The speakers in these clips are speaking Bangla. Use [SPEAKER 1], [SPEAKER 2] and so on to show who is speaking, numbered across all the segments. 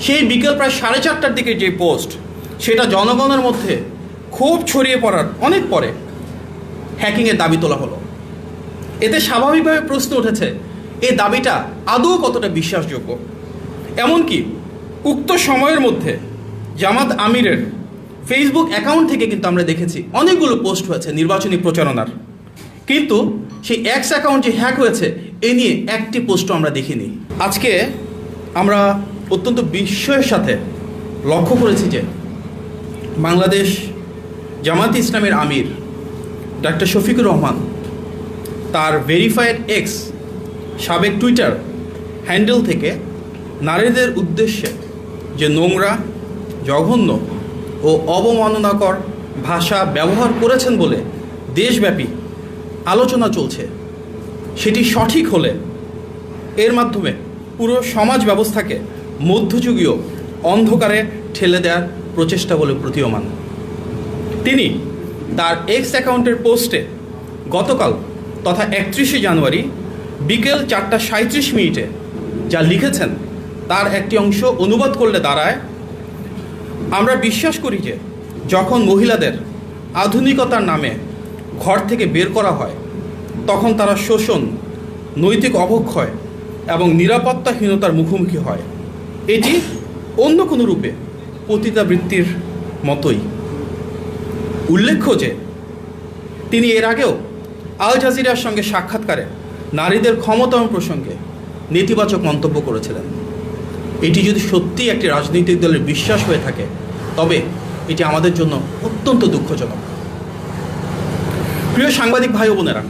[SPEAKER 1] সেই বিকেল প্রায় 4:30টার দিকে যে পোস্ট, সেটা জনগণের মধ্যে ক্ষোভ ছড়িয়ে পড়ার অনেক পরে হ্যাকিংয়ের দাবি তোলা হলো। এতে স্বাভাবিকভাবে প্রশ্ন উঠেছে, এই দাবিটা আদৌ কতটা বিশ্বাসযোগ্য। এমনকি উক্ত সময়ের মধ্যে জামাত আমিরের ফেসবুক অ্যাকাউন্ট থেকে কিন্তু আমরা দেখেছি অনেকগুলো পোস্ট হয়েছে নির্বাচনী প্রচারণার, কিন্তু সেই এক্স অ্যাকাউন্ট যে হ্যাক হয়েছে এ নিয়ে একটি পোস্টও আমরা দেখিনি। আজকে আমরা অত্যন্ত বিস্ময়ের সাথে লক্ষ্য করেছি যে বাংলাদেশ জামাত ইসলামের আমির ডক্টর শফিকুর রহমান তার ভেরিফাইড এক্স সাবেক টুইটার হ্যান্ডেল থেকে নারীদের উদ্দেশ্যে যে নোংরা, জঘন্য ও অবমাননাকর ভাষা ব্যবহার করেছেন বলে দেশব্যাপী আলোচনা চলছে, সেটি সঠিক হলে এর মাধ্যমে পুরো সমাজ ব্যবস্থাকে মধ্যযুগীয় অন্ধকারে ঠেলে দেওয়ার প্রচেষ্টা বলে প্রতীয়মান। তিনি তার এক্স অ্যাকাউন্টের পোস্টে গতকাল তথা 31শে জানুয়ারি বিকেল 4:37 যা লিখেছেন তার একটি অংশ অনুবাদ করলে দাঁড়ায়, আমরা বিশ্বাস করি যে যখন মহিলাদের আধুনিকতার নামে ঘর থেকে বের করা হয় তখন তারা শোষণ, নৈতিক অবক্ষয় এবং নিরাপত্তাহীনতার মুখোমুখি হয়। এটি অন্য কোনো রূপে পতিতাবৃত্তির মতোই। উল্লেখ্য যে তিনি এর আগেও আল জাজিরার সঙ্গে সাক্ষাৎকারে নারীদের ক্ষমতায়ন প্রসঙ্গে নেতিবাচক মন্তব্য করেছিলেন। এটি যদি সত্যিই একটি রাজনৈতিক দলের বিশ্বাস হয়ে থাকে তবে এটি আমাদের জন্য অত্যন্ত দুঃখজনক। প্রিয় সাংবাদিক ভাই ও বোনেরা,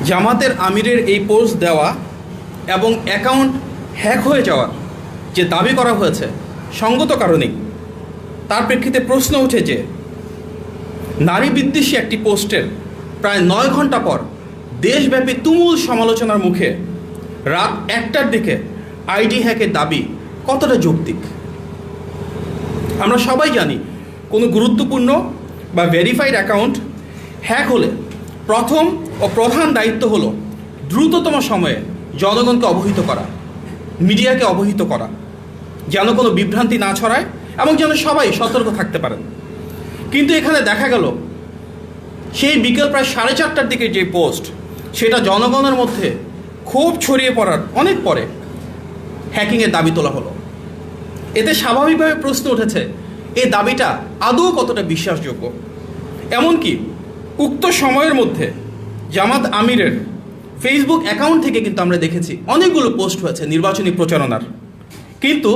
[SPEAKER 1] জামাতের আমিরের এই পোস্ট দেওয়া এবং অ্যাকাউন্ট হ্যাক হয়ে যাওয়ার যে দাবি করা হয়েছে সঙ্গত কারণেই তার প্রেক্ষিতে প্রশ্ন ওঠে যে নারী বিদ্বেষী একটি পোস্টের প্রায় 9 ঘন্টা পর দেশব্যাপী তুমুল সমালোচনার মুখে রাত 1টার দিকে আইডি হ্যাকের দাবি কতটা যৌক্তিক। আমরা সবাই জানি কোনো গুরুত্বপূর্ণ বা ভেরিফাইড অ্যাকাউন্ট হ্যাক হলে প্রথম ও প্রধান দায়িত্ব হলো দ্রুততম সময়ে জনগণকে অবহিত করা, মিডিয়াকে অবহিত করা, যেন কোনো বিভ্রান্তি না ছড়ায় এবং যেন সবাই সতর্ক থাকতে পারেন। কিন্তু এখানে দেখা গেল সেই বিকেল প্রায় 4:30টার দিকে যে পোস্ট, সেটা জনগণের মধ্যে ক্ষোভ ছড়িয়ে পড়ার অনেক পরে হ্যাকিংয়ের দাবি তোলা হলো। এতে স্বাভাবিকভাবে প্রশ্ন উঠেছে, এই দাবিটা আদৌ কতটা বিশ্বাসযোগ্য। এমনকি উক্ত সময়ের মধ্যে জামাত আমিরের ফেসবুক অ্যাকাউন্ট থেকে কিন্তু আমরা দেখেছি অনেকগুলো পোস্ট হয়েছে নির্বাচনী প্রচারণার, কিন্তু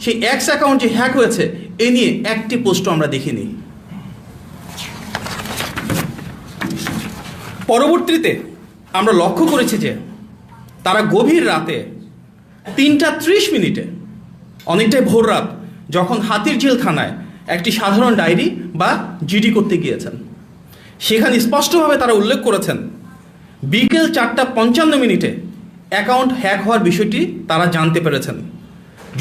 [SPEAKER 1] সেই এক্স অ্যাকাউন্ট যে হ্যাক হয়েছে এ নিয়ে একটি পোস্টও আমরা দেখিনি। পরবর্তীতে আমরা লক্ষ্য করেছি যে তারা গভীর রাতে 3:30 অনেকটাই ভোর রাত, যখন হাতিরঝিল থানায় একটি সাধারণ ডায়েরি বা জিডি করতে গিয়েছেন, সেখানে স্পষ্টভাবে তারা উল্লেখ করেছেন বিকেল 4:55 অ্যাকাউন্ট হ্যাক হওয়ার বিষয়টি তারা জানতে পেরেছেন।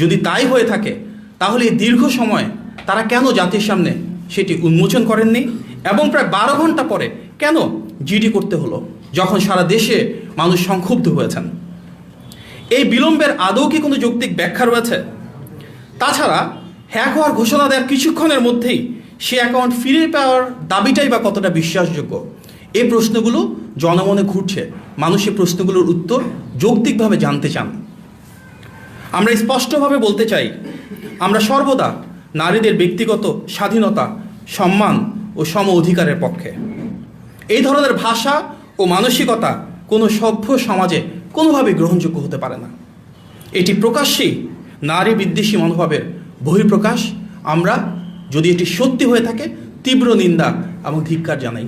[SPEAKER 1] যদি তাই হয়ে থাকে তাহলে এই দীর্ঘ সময় তারা কেন জাতির সামনে সেটি উন্মোচন করেননি এবং প্রায় 12 ঘন্টা পরে কেন জিডি করতে হলো, যখন সারা দেশে মানুষ সংক্ষুব্ধ হয়েছেন। এই বিলম্বের আদৌ কি কোনো যৌক্তিক ব্যাখ্যা রয়েছে? তাছাড়া হ্যাক হওয়ার ঘোষণা দেওয়ার কিছুক্ষণের মধ্যেই সে অ্যাকাউন্ট ফিরে পাওয়ার দাবিটাই বা কতটা বিশ্বাসযোগ্য? এই প্রশ্নগুলো জনমনে ঘুরছে, মানুষ এই প্রশ্নগুলোর উত্তর যৌক্তিকভাবে জানতে চান। আমরা স্পষ্টভাবে বলতে চাই, আমরা সর্বদা নারীদের ব্যক্তিগত স্বাধীনতা, সম্মান ও সম অধিকারের পক্ষে। এই ধরনের ভাষা ও মানসিকতা কোনো সভ্য সমাজে কোনোভাবেই গ্রহণযোগ্য হতে পারে না। এটি প্রকাশ্যেই নারী বিদ্বেষী মনোভাবের বহিঃপ্রকাশ। আমরা যদি এটি সত্যি হয়ে থাকে তীব্র নিন্দা এবং ধিক্কার জানাই।